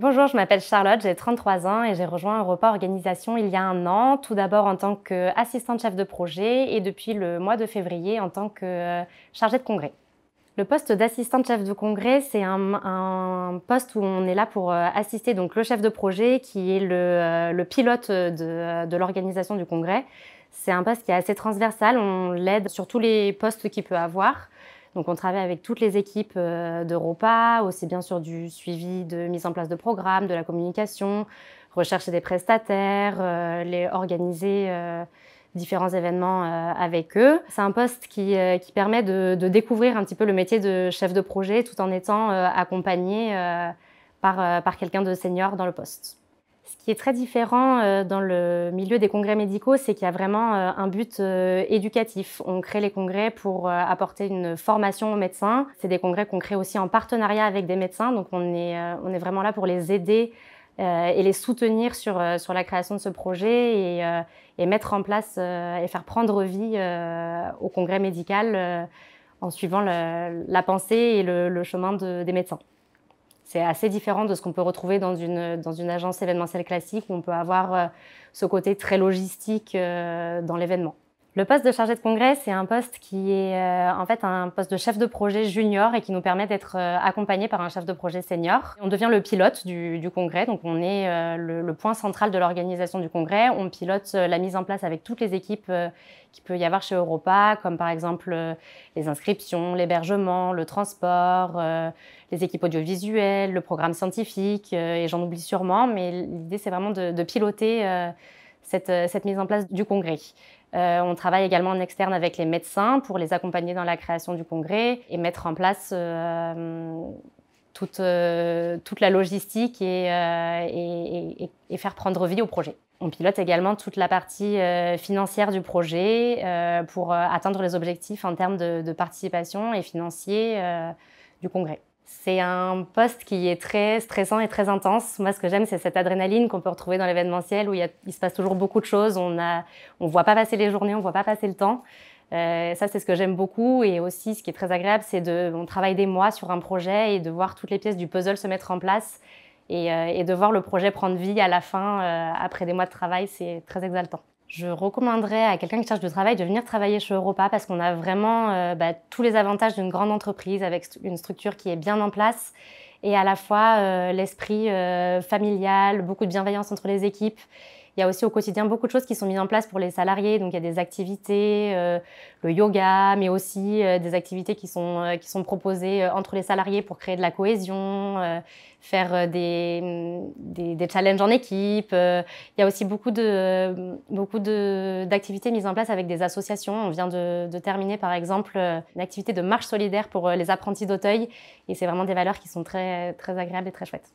Bonjour, je m'appelle Charlotte, j'ai 33 ans et j'ai rejoint Europa Organisation il y a 1 an, tout d'abord en tant qu'assistante chef de projet et depuis le mois de février en tant que chargée de congrès. Le poste d'assistante chef de congrès, c'est un poste où on est là pour assister donc le chef de projet qui est le pilote de l'organisation du congrès. C'est un poste qui est assez transversal, on l'aide sur tous les postes qu'il peut avoir. Donc on travaille avec toutes les équipes d'Europa, aussi bien sur du suivi de mise en place de programmes, de la communication, rechercher des prestataires, organiser différents événements avec eux. C'est un poste qui permet de découvrir un petit peu le métier de chef de projet tout en étant accompagné par quelqu'un de senior dans le poste. Ce qui est très différent dans le milieu des congrès médicaux, c'est qu'il y a vraiment un but éducatif. On crée les congrès pour apporter une formation aux médecins. C'est des congrès qu'on crée aussi en partenariat avec des médecins, donc on est vraiment là pour les aider et les soutenir sur la création de ce projet et mettre en place et faire prendre vie au congrès médical en suivant la pensée et le chemin des médecins. C'est assez différent de ce qu'on peut retrouver dans une agence événementielle classique où on peut avoir ce côté très logistique dans l'événement. Le poste de chargé de congrès, c'est un poste qui est en fait un poste de chef de projet junior et qui nous permet d'être accompagné par un chef de projet senior. On devient le pilote du congrès, donc on est le point central de l'organisation du congrès. On pilote la mise en place avec toutes les équipes qu'il peut y avoir chez Europa, comme par exemple les inscriptions, l'hébergement, le transport, les équipes audiovisuelles, le programme scientifique, et j'en oublie sûrement, mais l'idée c'est vraiment de piloter cette mise en place du congrès. On travaille également en externe avec les médecins pour les accompagner dans la création du congrès et mettre en place toute la logistique et faire prendre vie au projet. On pilote également toute la partie financière du projet pour atteindre les objectifs en termes de participation et financier du congrès. C'est un poste qui est très stressant et très intense. Moi, ce que j'aime, c'est cette adrénaline qu'on peut retrouver dans l'événementiel où il se passe toujours beaucoup de choses. On voit pas passer les journées, on voit pas passer le temps. Ça, c'est ce que j'aime beaucoup. Et aussi, ce qui est très agréable, c'est on travaille des mois sur un projet et de voir toutes les pièces du puzzle se mettre en place et de voir le projet prendre vie à la fin, après des mois de travail, c'est très exaltant. Je recommanderais à quelqu'un qui cherche du travail de venir travailler chez Europa parce qu'on a vraiment tous les avantages d'une grande entreprise avec une structure qui est bien en place et à la fois l'esprit familial, beaucoup de bienveillance entre les équipes. Il y a aussi au quotidien beaucoup de choses qui sont mises en place pour les salariés. Donc il y a des activités, le yoga, mais aussi des activités qui sont proposées entre les salariés pour créer de la cohésion, faire des challenges en équipe. Il y a aussi beaucoup d'activités mises en place avec des associations. On vient de terminer par exemple une activité de marche solidaire pour les apprentis d'Auteuil et c'est vraiment des valeurs qui sont très, très agréables et très chouettes.